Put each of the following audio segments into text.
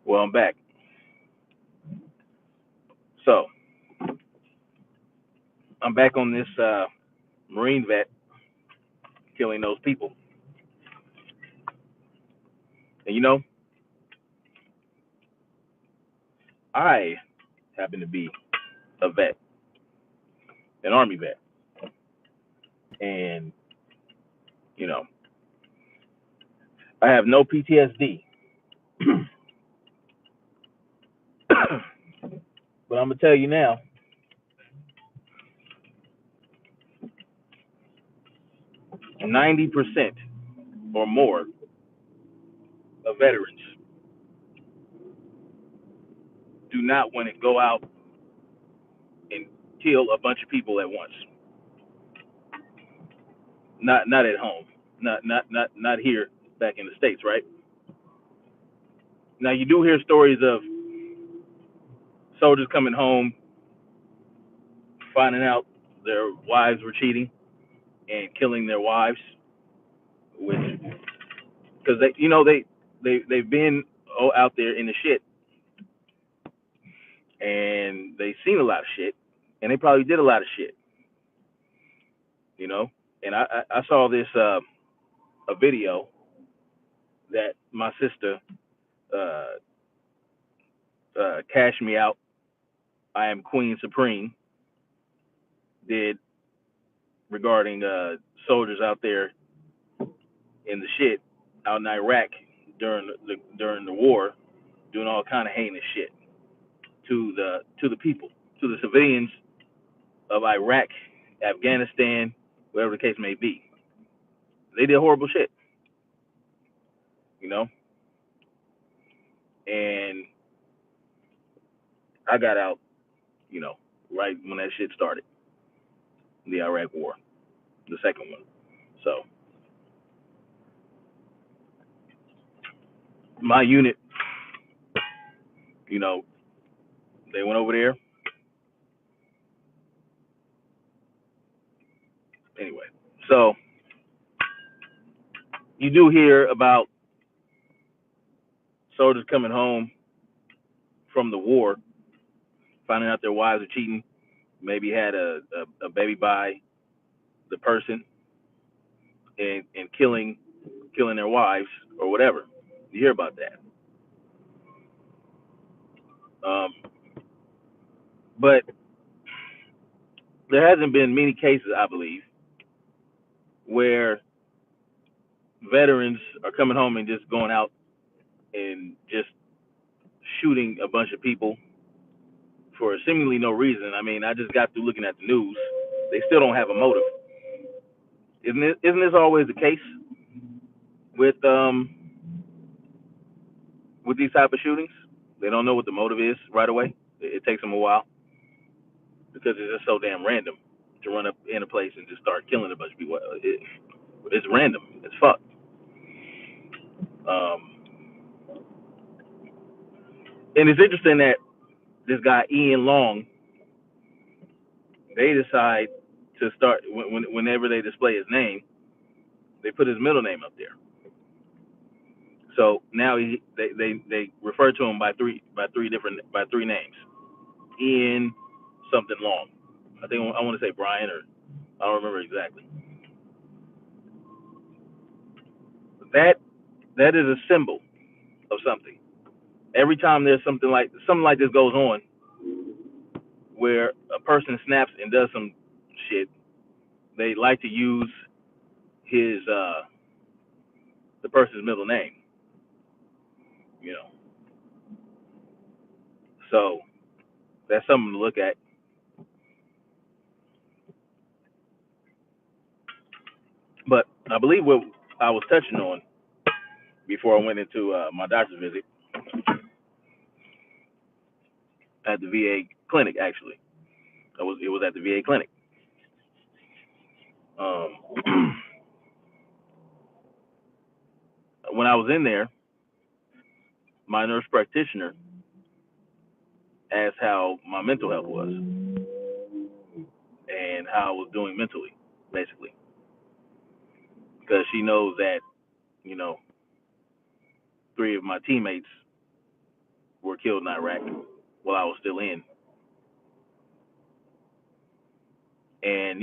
Well, I'm back. So I'm back on this Marine vet killing those people. And I happen to be a vet, an Army vet, and you know I have no PTSD. But I'm gonna tell you now, 90% or more of veterans do not want to go out and kill a bunch of people at once. Not at home. Not here back in the States, right? Now you do hear stories of soldiers coming home, finding out their wives were cheating and killing their wives, which because they've been out there in the shit and they've seen a lot of shit and they probably did a lot of shit, you know. And I saw this a video that my sister uh, Cash Me Out, I Am Queen Supreme did regarding soldiers out there in the shit out in Iraq during the war, doing all kind of heinous shit to the people, to the civilians of Iraq, Afghanistan, whatever the case may be. They did horrible shit, you know. And I got out, you know, right when that shit started, the Iraq War, the second one. So my unit, you know, they went over there. Anyway, so you do hear about soldiers coming home from the war, finding out their wives are cheating, maybe had a baby by the person, and killing their wives or whatever. You hear about that. Um, but there hasn't been many cases, I believe, where veterans are coming home and just going out and just shooting a bunch of people for seemingly no reason. I mean, I just got through looking at the news. They still don't have a motive. Isn't this always the case with with these type of shootings? They don't know what the motive is right away. It takes them a while because it's just so damn random to run up in a place and just start killing a bunch of people. It's random. It's fucked. Um, and it's interesting that this guy Ian Long, they decide to start whenever they display his name, they put his middle name up there. So now they refer to him by three names. Ian something Long. I want to say Brian, or I don't remember exactly. That that is a symbol of something. Every time there's something like this goes on, where a person snaps and does some shit, they like to use his the person's middle name. You know, so that's something to look at. But I believe what I was touching on before I went into my doctor's visit at the VA clinic. Actually, it was at the VA clinic. Um, when I was in there, my nurse practitioner asked how my mental health was and how I was doing mentally, basically, because she knows that you know three of my teammates were killed in Iraq while I was still in. And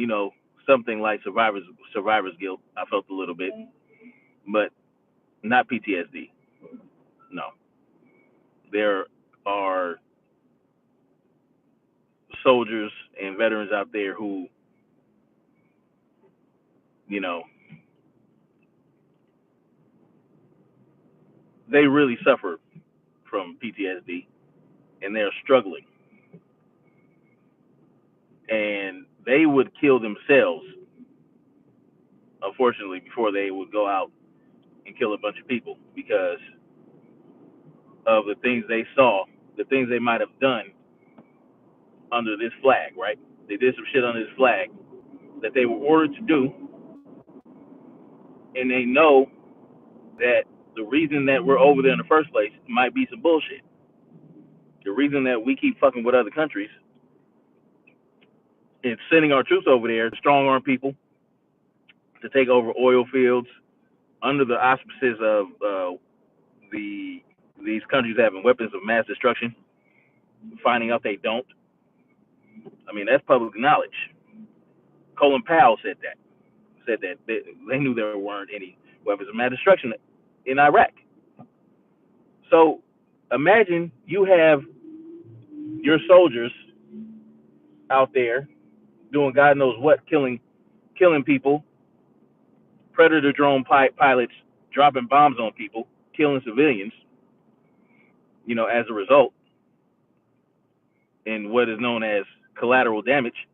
something like survivor's guilt, I felt a little bit, but not PTSD. No, there are soldiers and veterans out there who, you know, they really suffer from PTSD and they're struggling, and they would kill themselves, unfortunately, before they would go out and kill a bunch of people because of the things they saw, the things they might have done under this flag, right? They did some shit under this flag that they were ordered to do, and they know that the reason that we're over there in the first place might be some bullshit. The reason that we keep fucking with other countries and sending our troops over there, strong arm people, to take over oil fields under the auspices of the these countries having weapons of mass destruction, finding out they don't. I mean, that's public knowledge. Colin Powell said that they knew there weren't any weapons of mass destruction in Iraq. So imagine you have your soldiers out there doing God knows what, killing people, predator drone pilots dropping bombs on people, killing civilians, as a result, in what is known as collateral damage,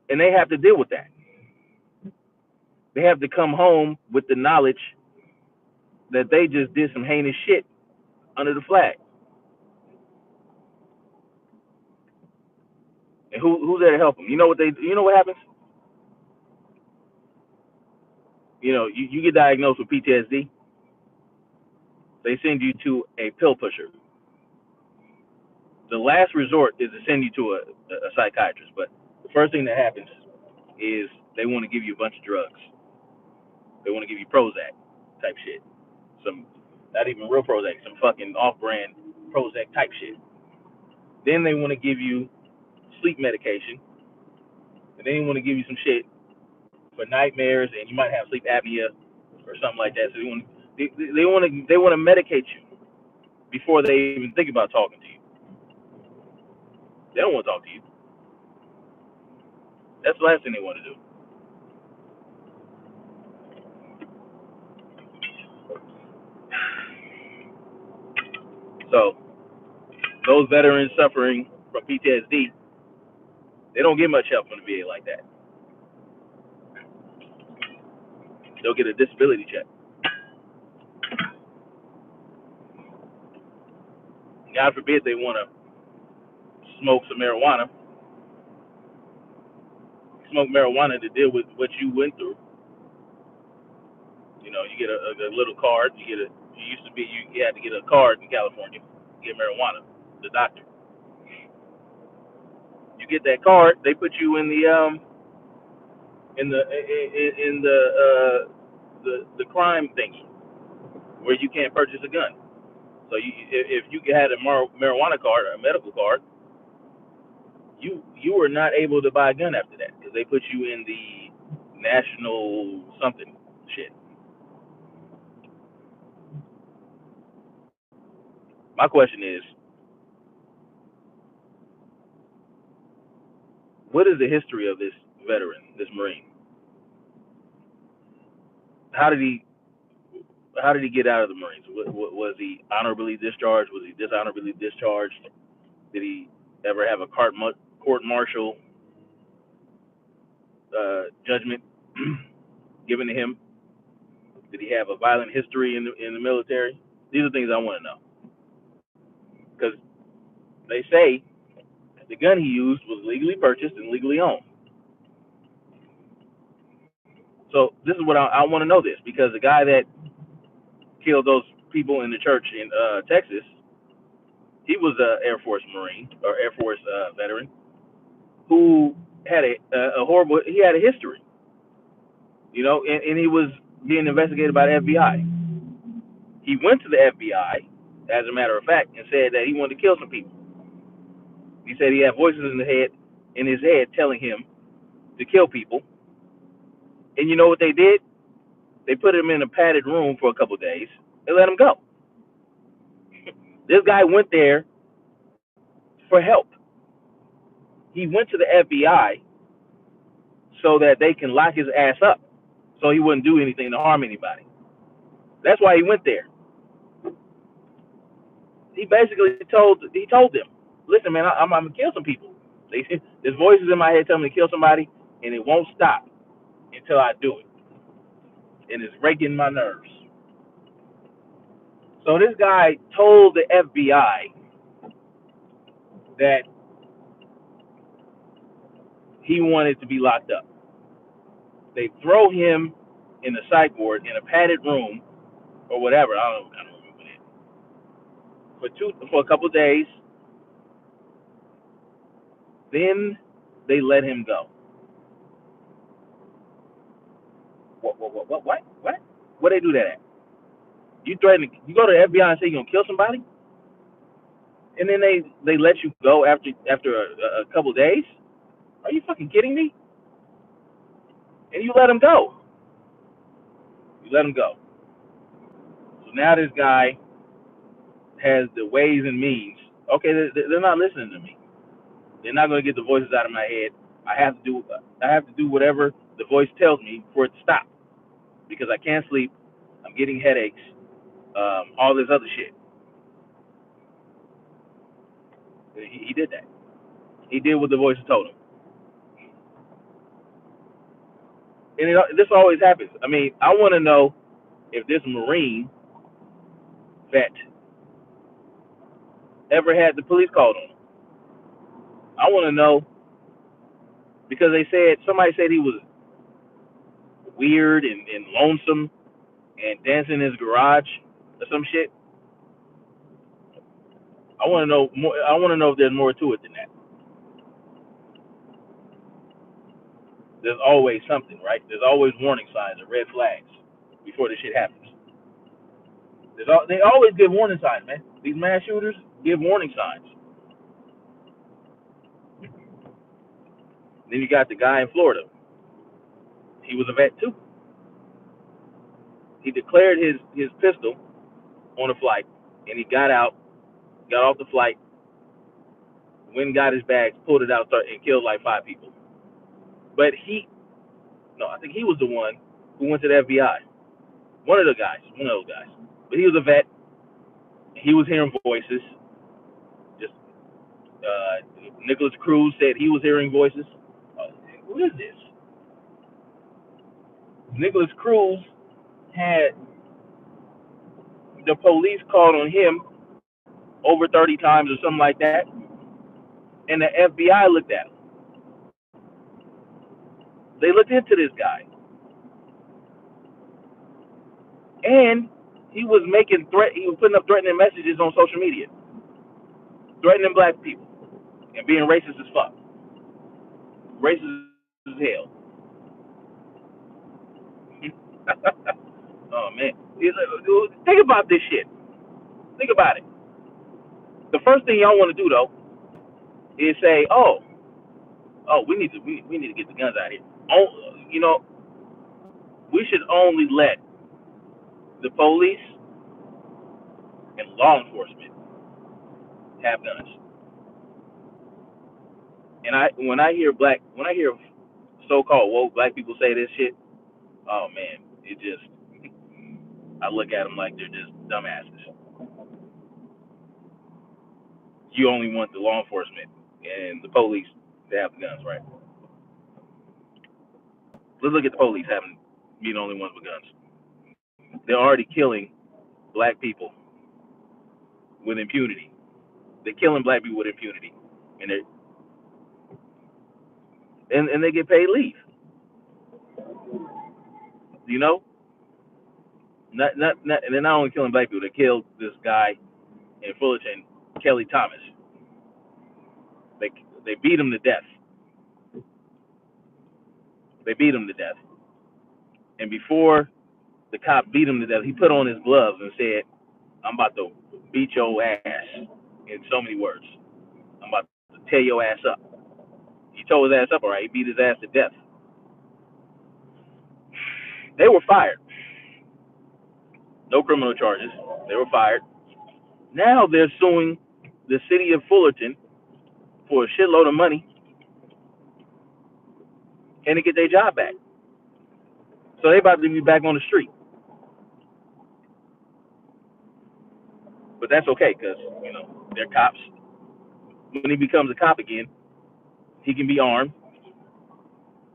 and they have to deal with that. They have to come home with the knowledge that they just did some heinous shit under the flag. And who's there to help them? You know what happens? You get diagnosed with PTSD, they send you to a pill pusher. The last resort is to send you to a psychiatrist, but the first thing that happens is they want to give you a bunch of drugs. They want to give you Prozac type shit. Some, not even real Prozac, some fucking off-brand Prozac type shit. Then they want to give you sleep medication, and then they want to give you some shit for nightmares, and you might have sleep apnea or something like that. So they want to medicate you before they even think about talking to you. They don't want to talk to you. That's the last thing they want to do. So those veterans suffering from PTSD, they don't get much help from the VA like that. They'll get a disability check. God forbid they want to smoke some marijuana, smoke marijuana to deal with what you went through. You get a little card. You used to be you had to get a card in California to get marijuana. The doctor. You get that card, they put you in the crime thingy where you can't purchase a gun. So if you had a marijuana card or a medical card, you were not able to buy a gun after that because they put you in the national something shit. My question is, what is the history of this veteran, this Marine? How did he get out of the Marines? Was he honorably discharged? Was he dishonorably discharged? Did he ever have a court-martial judgment given to him? Did he have a violent history in the military? These are things I want to know, because they say the gun he used was legally purchased and legally owned. So this is what I want to know, this because the guy that killed those people in the church in Texas, he was an Air Force Marine or Air Force veteran who had a horrible, he had a history, and he was being investigated by the FBI. He went to the FBI as a matter of fact, and said that he wanted to kill some people. He said he had voices in his head telling him to kill people. And you know what they did? They put him in a padded room for a couple of days and let him go. This guy went there for help. He went to the FBI so that they can lock his ass up, so he wouldn't do anything to harm anybody. That's why he went there. He basically told them, listen, man, I'm gonna kill some people. There's voices in my head telling me to kill somebody, and it won't stop until I do it, and it's breaking my nerves. So this guy told the FBI that he wanted to be locked up. They throw him in the psych ward in a padded room or whatever. I don't remember that. For a couple of days. Then they let him go. What? What they do that at? You threaten? You go to the FBI and say you're gonna kill somebody, and then they let you go after a couple of days? Are you fucking kidding me? And you let him go. You let him go. So now this guy has the ways and means. Okay, they're not listening to me. They're not going to get the voices out of my head. I have to do whatever the voice tells me for it to stop because I can't sleep. I'm getting headaches. All this other shit. He did that. He did what the voice told him. And this always happens. I mean, I want to know if this Marine vet ever had the police called on him. I want to know because somebody said he was weird and lonesome and dancing in his garage or some shit. I want to know more. I want to know if there's more to it than that. There's always something, right? There's always warning signs and red flags before this shit happens. They always give warning signs, man. These mass shooters give warning signs. Then you got the guy in Florida. He was a vet too. He declared his pistol on a flight, and he got off the flight, went and got his bags, pulled it out, and killed like 5 people. But I think he was the one who went to the FBI. One of those guys. But he was a vet. He was hearing voices. Just Nicholas Cruz said he was hearing voices. Who is this? Nicholas Cruz had the police called on him over 30 times or something like that, and the FBI looked at him. They looked into this guy, and he was he was putting up threatening messages on social media, threatening black people, and being racist as fuck, racist as hell. Oh man, think about this shit. Think about it. The first thing y'all want to do though is say, we need to get the guns out of here. Oh, we should only let the police and law enforcement have guns. And when I hear so-called woke black people say this shit, oh man, I look at them like they're just dumbasses. You only want the law enforcement and the police to have the guns, right? Let's look at the police being the only ones with guns. They're already killing black people with impunity. They're killing black people with impunity, and they get paid leave. You know, and they're not only killing black people. They killed this guy in Fullerton, Kelly Thomas. They beat him to death. They beat him to death. And before the cop beat him to death, he put on his gloves and said, I'm about to beat your ass in so many words. I'm about to tear your ass up. He tore his ass up, all right. He beat his ass to death. They were fired. No criminal charges. They were fired. Now they're suing the city of Fullerton for a shitload of money and to get their job back. So they about to be back on the street. But that's okay because, they're cops. When he becomes a cop again, he can be armed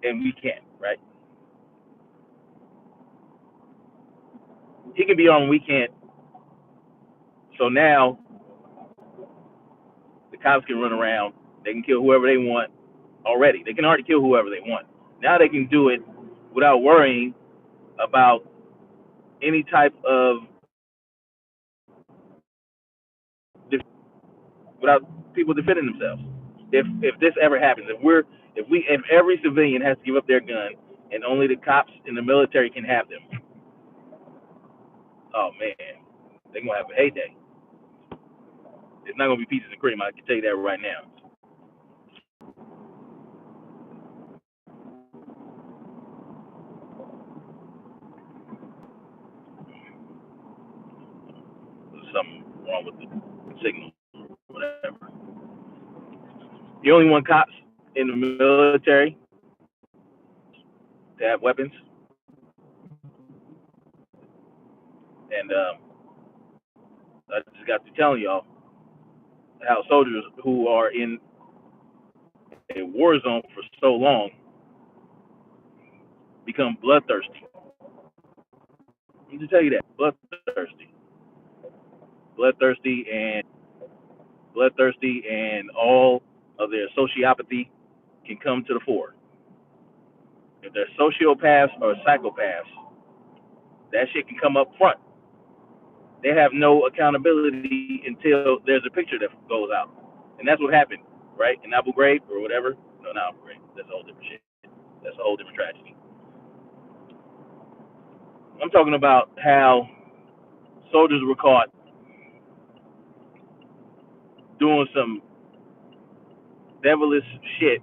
and we can't, right? He can be armed, we can't. So now the cops can run around. They can kill whoever they want already. They can already kill whoever they want. Now they can do it without worrying about any type of, without people defending themselves. If this ever happens, if every civilian has to give up their gun and only the cops and the military can have them, oh man, they're gonna have a heyday. It's not gonna be peaches and cream. I can tell you that right now. There's something wrong with the signal, whatever. You only want cops in the military to have weapons, and I just got to telling y'all how soldiers who are in a war zone for so long become bloodthirsty. Let me just tell you that bloodthirsty, bloodthirsty, and bloodthirsty, and all of their sociopathy can come to the fore. If they're sociopaths or psychopaths, that shit can come up front. They have no accountability until there's a picture that goes out, and that's what happened, right? In Abu Ghraib or whatever. No, not Abu Ghraib. That's a whole different shit. That's a whole different tragedy. I'm talking about how soldiers were caught doing some devilish shit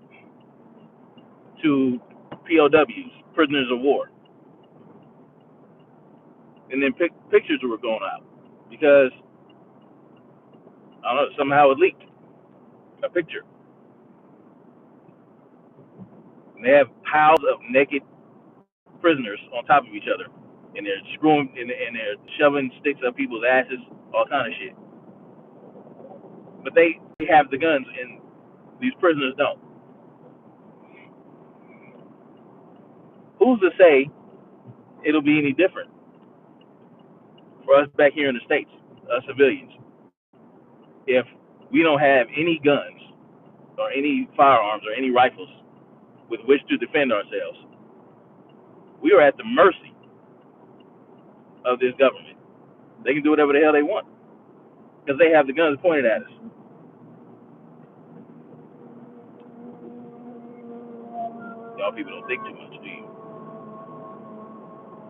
to POWs, prisoners of war, and then pictures were going out because I don't know, somehow it leaked a picture. And they have piles of naked prisoners on top of each other, and they're screwing and they're shoving sticks up people's asses, all kind of shit. But they have the guns, and these prisoners don't. Who's to say it'll be any different for us back here in the states, us civilians, if we don't have any guns or any firearms or any rifles with which to defend ourselves? We are at the mercy of this government. They can do whatever the hell they want because they have the guns pointed at us. Y'all people don't think too much, do you?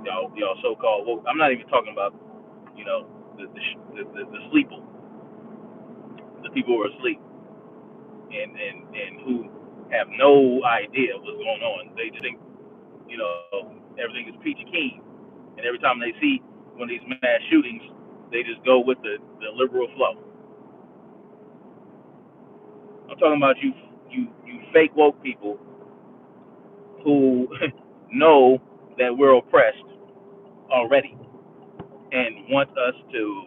Y'all so-called woke. I'm not even talking about, the sleeper, the people who are asleep and who have no idea what's going on. They just think, everything is peachy keen, and every time they see one of these mass shootings, they just go with the liberal flow. I'm talking about you fake woke people who know that we're oppressed already and want us to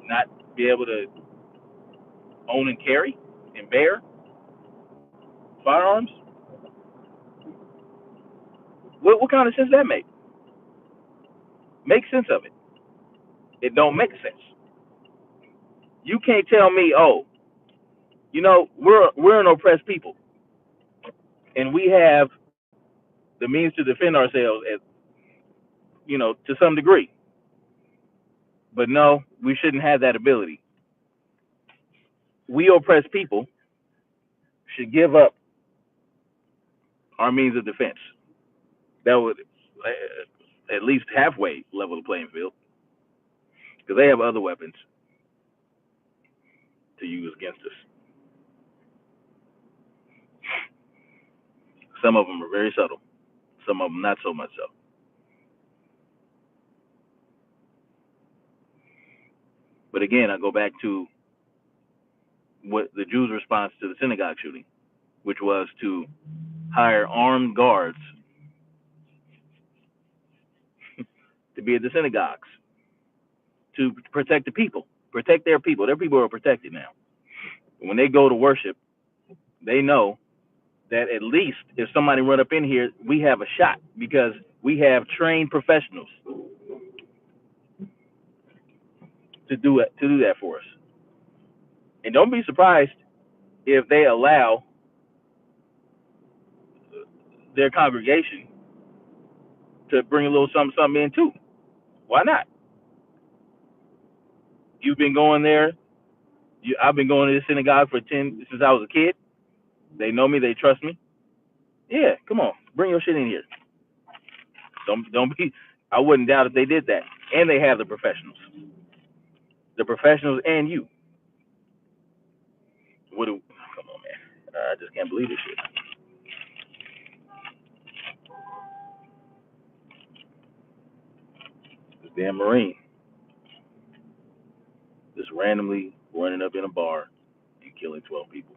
not be able to own and carry and bear firearms. What kind of sense that make? Make sense of it. It don't make sense. You can't tell me, oh, we're an oppressed people and we have the means to defend ourselves at, to some degree. But no, we shouldn't have that ability. We oppressed people should give up our means of defense. That would at least halfway level the playing field. because they have other weapons to use against us. Some of them are very subtle. Some of them not so much so. But again, I go back to what the Jews' response to the synagogue shooting, which was to hire armed guards to be at the synagogues to protect the people, protect their people. Their people are protected now. When they go to worship, they know that at least if somebody run up in here, we have a shot because we have trained professionals to do that for us. And don't be surprised if they allow their congregation to bring a little something, something in too. Why not? You've been going there. I've been going to this synagogue since I was a kid. They know me. They trust me. Yeah, come on, bring your shit in here. Don't be. I wouldn't doubt if they did that. And they have the professionals, and you. What do? Come on, man. I just can't believe this shit. This damn Marine just randomly running up in a bar and killing 12 people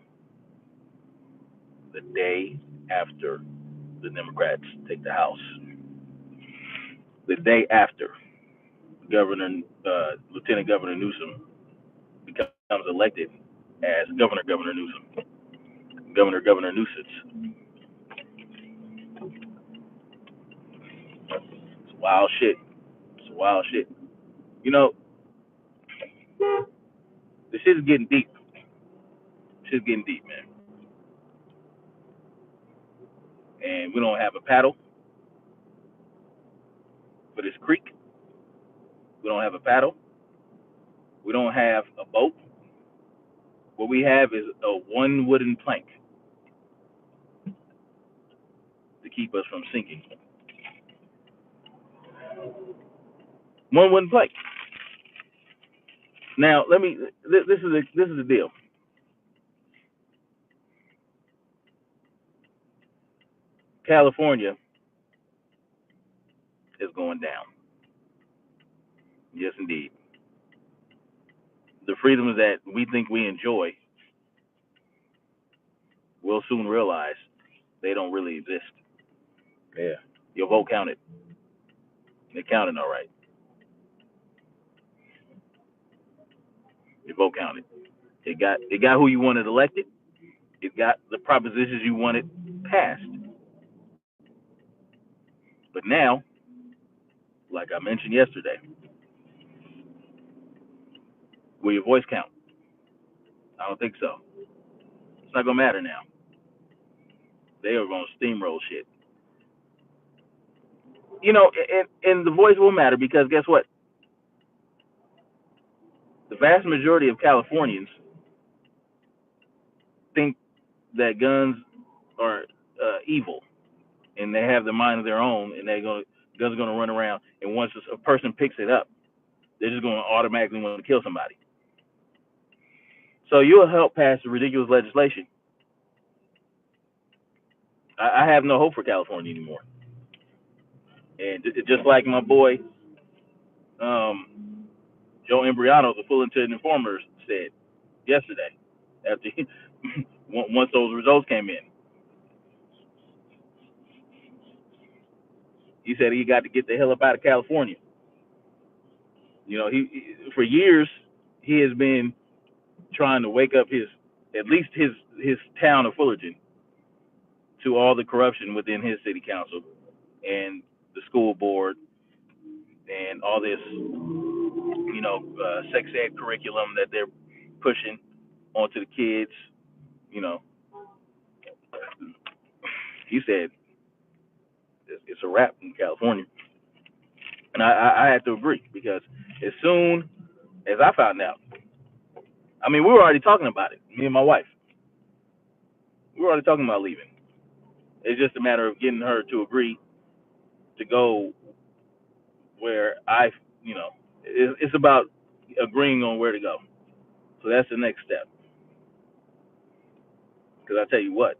the day after the Democrats take the House. The day after Lieutenant Governor Newsom becomes elected as Governor Newsom, Governor Nuisance. It's wild shit. It's wild shit. You know, this shit is getting deep. Shit's getting deep, man. And we don't have a paddle for this creek. We don't have a paddle. We don't have a boat. What we have is a one wooden plank to keep us from sinking. One wooden plank. Now, let me. This is the deal. California is going down. Yes, indeed. The freedoms that we think we enjoy, we'll soon realize they don't really exist. Yeah. Your vote counted. It counted all right. Your vote counted. It got who you wanted elected. It got the propositions you wanted passed. But now, like I mentioned yesterday, will your voice count? I don't think so. It's not gonna matter now. They are gonna steamroll shit. And the voice will matter because guess what? The vast majority of Californians think that guns are evil, and they have the mind of their own, and guns are gonna run around. And once a person picks it up, they're just gonna automatically want to kill somebody. So you'll help pass the ridiculous legislation. I have no hope for California anymore. And just like my boy um, Joe Embriano, the Fullerton Informer, said yesterday, after once those results came in, he said he got to get the hell up out of California. He for years he has been trying to wake up at least his town of Fullerton to all the corruption within his city council and the school board and all this, sex ed curriculum that they're pushing onto the kids. You know, he said it's a wrap in California, and I had to agree because as soon as I found out, I mean, we were already talking about it. Me and my wife, we were already talking about leaving. It's just a matter of getting her to agree to go where it's about agreeing on where to go. So that's the next step. Because I tell you what,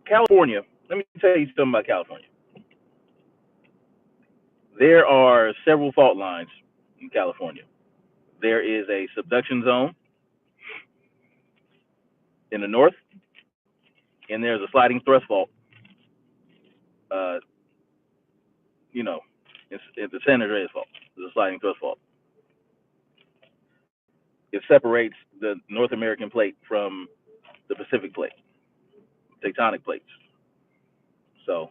California. Let me tell you something about California. There are several fault lines in California. There is a subduction zone in the north, and there's a sliding thrust fault. Uh, you know, it's the San Andreas fault. It's a sliding thrust fault. It separates the North American plate from the Pacific plate, tectonic plates. So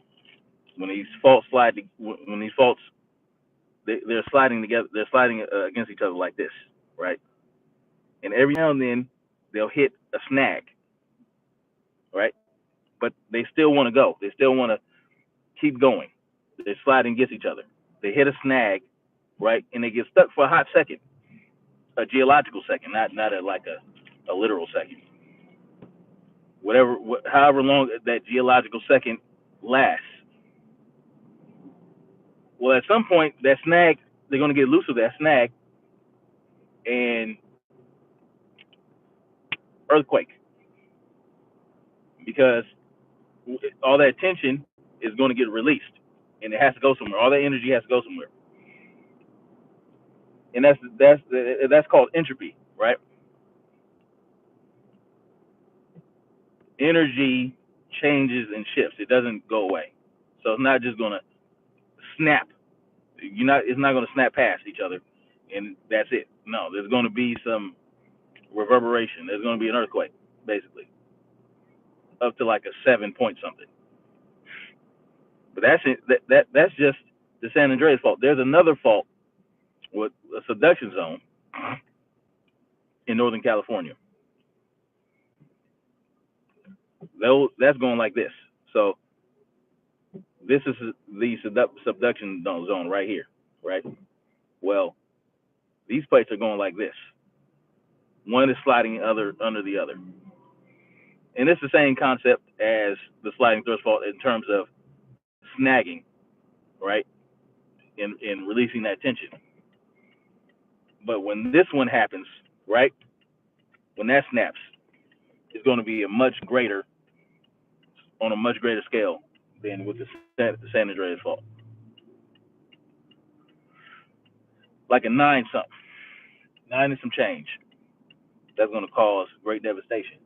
when these faults when these faults they're sliding together, they're sliding against each other like this, right? And every now and then they'll hit a snag, right? But they still want to go. They still want to keep going. They're sliding against each other. They hit a snag, right? And they get stuck for a hot second, a geological second, not a literal second. However long that geological second lasts. Well, at some point, that snag, they're going to get loose of that snag and earthquake, because all that tension is going to get released, and it has to go somewhere. All that energy has to go somewhere, and that's called entropy, right? Energy changes and shifts. It doesn't go away. So it's not just going to snap. It's not going to snap past each other, and that's it. No, there's going to be some reverberation. There's going to be an earthquake, basically, up to like a 7 point something. But that's it. That's just the San Andreas fault. There's another fault with a subduction zone in Northern California. That's going like this. So this is the subduction zone right here, right? Well, these plates are going like this. One is sliding under the other, and it's the same concept as the sliding thrust fault in terms of snagging, right? In releasing that tension. But when this one happens, right, when that snaps, it's going to be on a much greater scale than with the San Andreas fault. Like a nine something, nine and some change. That's going to cause great devastation.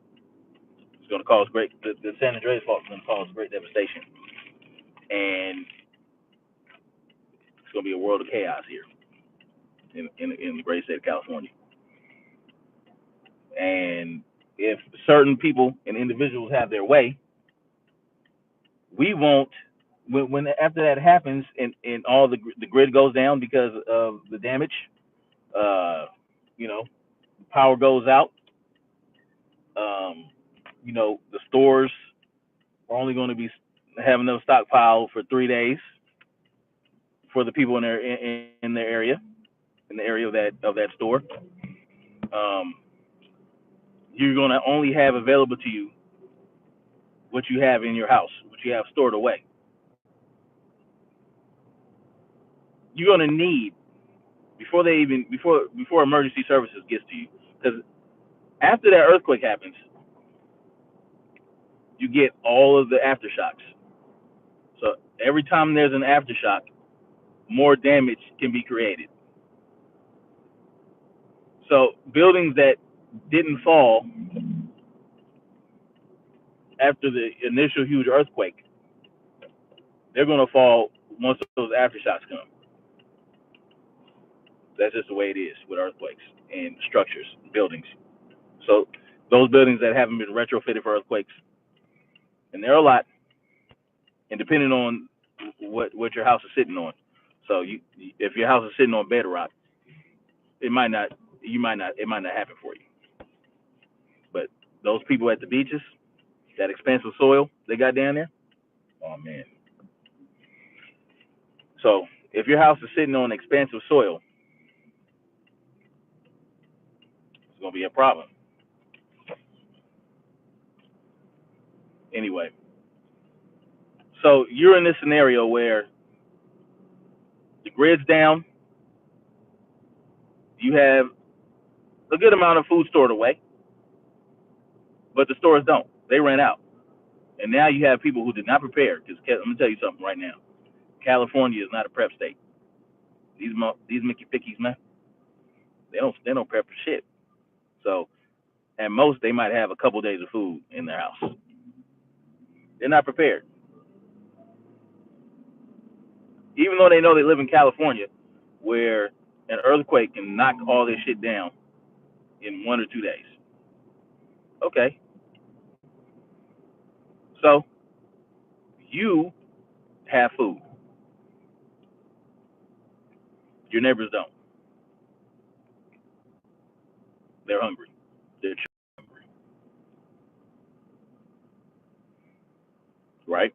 It's going to cause the San Andreas fault is going to cause great devastation. And it's going to be a world of chaos here in the great state of California. And if certain people and individuals have their way, we won't. When after that happens and all the grid goes down because of the damage, uh, you know, power goes out. Um, the stores are only going to be having enough stockpile for 3 days for the people in their area, in the area of that store. Um, you're going to only have available to you what you have in your house, what you have stored away. You're going to need before emergency services gets to you, because after that earthquake happens, you get all of the aftershocks. So every time there's an aftershock, more damage can be created. So buildings that didn't fall after the initial huge earthquake, they're going to fall once those aftershocks come. That's just the way it is with earthquakes and structures, buildings. So those buildings that haven't been retrofitted for earthquakes, and there are a lot, and depending on what your house is sitting on. So if your house is sitting on bedrock, it might not it might not happen for you. But those people at the beaches, that expansive soil they got down there, oh man. So if your house is sitting on expansive soil, it's gonna be a problem. Anyway, so you're in this scenario where the grid's down, You have a good amount of food stored away, but the stores don't. They ran out. And now you have people who did not prepare. Because let me tell you something right now. California is not a prep state. These Mickey Pickies, man, they don't prep for shit. So at most they might have a couple days of food in their house. They're not prepared. Even though they know they live in California, where an earthquake can knock all this shit down in 1 or 2 days. Okay, so you have food. Your neighbors don't. They're hungry. They're hungry, right?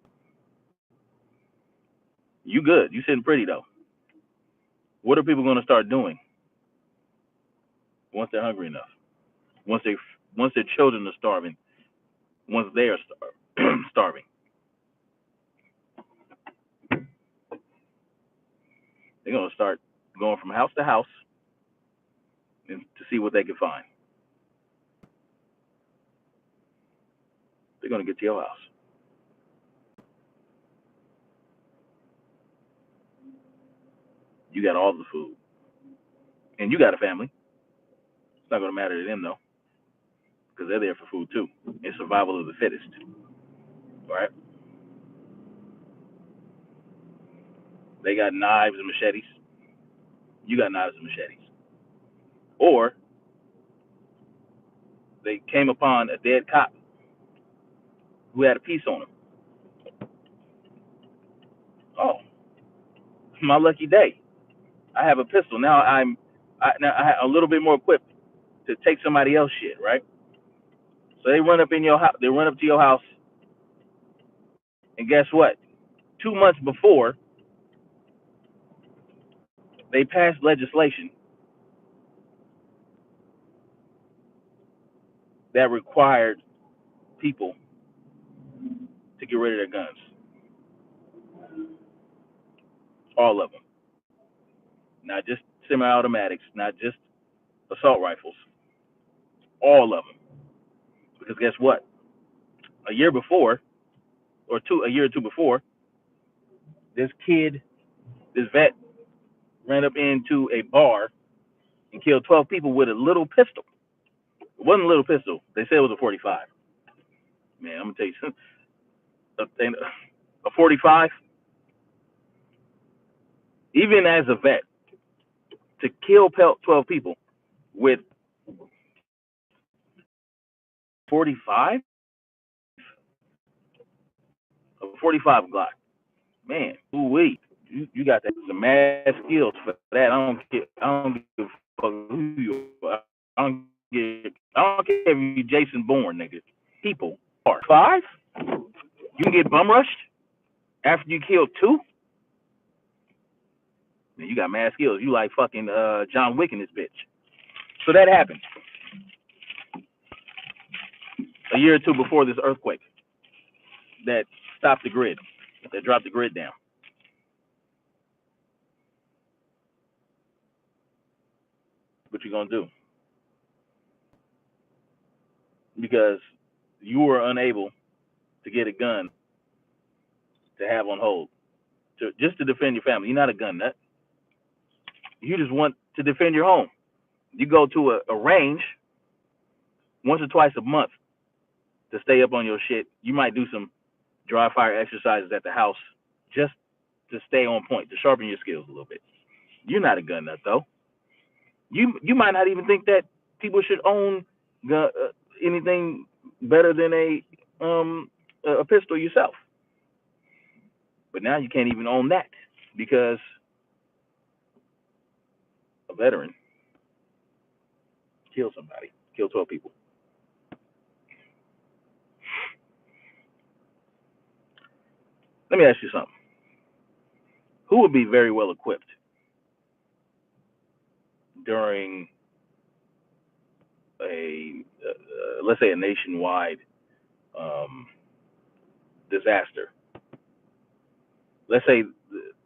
You good. You sitting pretty though. What are people going to start doing once they're hungry enough? Once they once their children are starving, once they are starving, they're going to start going from house to house and to see what they can find. They're going to get to your house. You got all the food, and you got a family. It's not going to matter to them though, because they're there for food too. It's survival of the fittest, right? They got knives and machetes. You got knives and machetes. Or they came upon a dead cop who had a piece on him. Oh, my lucky day. I have a pistol. Now I have a little bit more equipped to take somebody else's shit, right? So they run up in your house. They run up to your house, and guess what? 2 months before, they passed legislation that required people to get rid of their guns. All of them. Not just semi-automatics, not just assault rifles. All of them. Because guess what? A year before, a year or two before, this kid, this vet, ran up into a bar and killed 12 people with a little pistol. It wasn't a little pistol. They said it was a 45. Man, I'm gonna tell you something. A 45, even as a vet, to kill 12 people with 45, a 45 Glock. Man, ooh wee, you got that some mad skills for that. I don't give a fuck who you are. I don't care if you Jason Bourne, nigga. People are 5. You can get bum rushed after you kill 2. Man, you got mad skills. You like fucking John Wick in this bitch. So that happened a year or two before this earthquake that stopped the grid, that dropped the grid down. What you gonna do? Because you were unable to get a gun to have on hold, just to defend your family. You're not a gun nut. You just want to defend your home. You go to a range once or twice a month to stay up on your shit. You might do some dry fire exercises at the house just to stay on point, to sharpen your skills a little bit. You're not a gun nut though. You might not even think that people should own anything better than a pistol yourself. But now you can't even own that because a veteran killed somebody, killed 12 people. Let me ask you something. Who would be very well equipped during let's say, a nationwide um, disaster? Let's say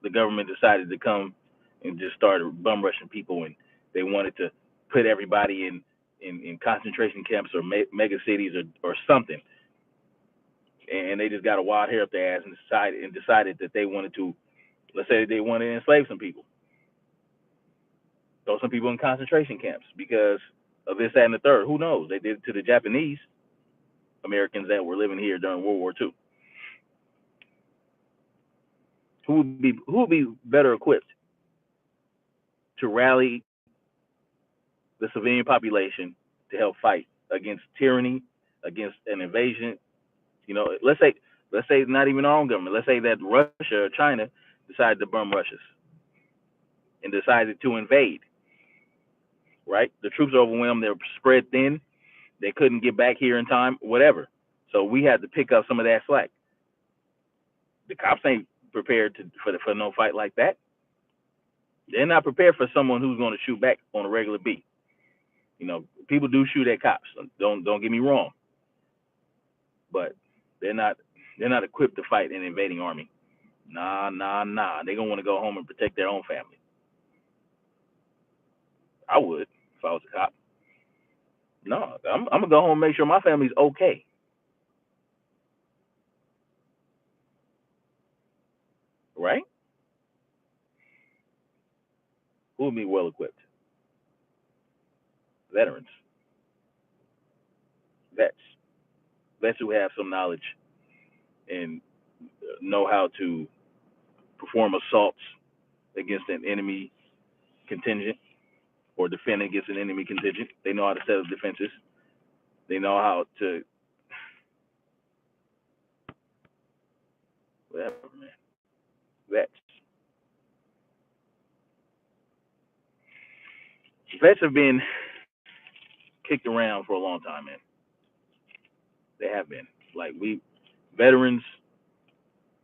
the government decided to come and just started bum rushing people, and they wanted to put everybody in concentration camps or mega cities or something, and they just got a wild hair up their ass and decided that they wanted to, let's say they wanted to enslave some people, throw some people in concentration camps because of this, that, and the third. Who knows? They did it to the Japanese Americans that were living here during World War II. Who would be better equipped to rally the civilian population to help fight against tyranny, against an invasion? You know, let's say not even our own government. Let's say that Russia or China decided to bomb Russia and decided to invade. Right? The troops are overwhelmed. They're spread thin. They couldn't get back here in time. Whatever. So we had to pick up some of that slack. The cops ain't prepared for no fight like that. They're not prepared for someone who's going to shoot back on a regular beat. You know, people do shoot at cops. Don't get me wrong, but they're not equipped to fight an invading army. Nah. They're gonna want to go home and protect their own family. I would if I was a cop. No, I'm gonna go home and make sure my family's okay. Right? Who would be well equipped? Veterans, vets, vets who have some knowledge and know how to perform assaults against an enemy contingent or defend against an enemy contingent. They know how to set up defenses. They know how to whatever, man. Vets. Vets have been kicked around for a long time, man. They have been. Like we veterans,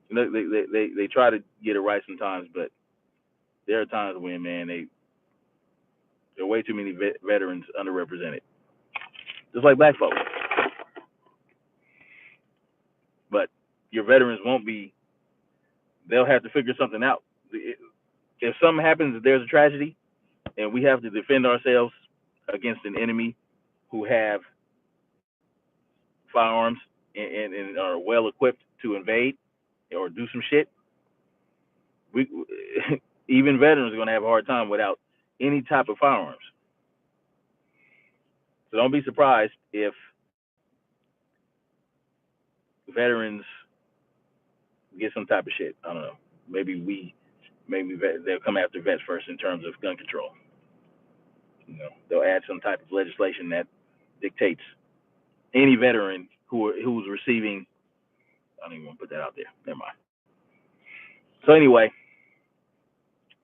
you know, they try to get it right sometimes, but there are times when, man, there are way too many veterans underrepresented, just like black folks. But your veterans won't be. They'll have to figure something out. If something happens, if there's a tragedy, and we have to defend ourselves against an enemy who have firearms and are well equipped to invade or do some shit, we even veterans are going to have a hard time without any type of firearms. So don't be surprised if veterans get some type of shit. I don't know. Maybe they'll come after vets first in terms of gun control. You know, they'll add some type of legislation that dictates any veteran who's receiving. I don't even want to put that out there. Never mind. So anyway,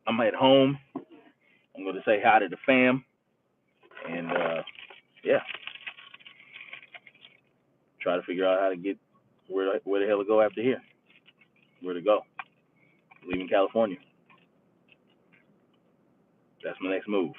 I'm at home. I'm going to say hi to the fam, and yeah, try to figure out how to get where the hell to go after here. Where to go? Leaving California. That's my next move.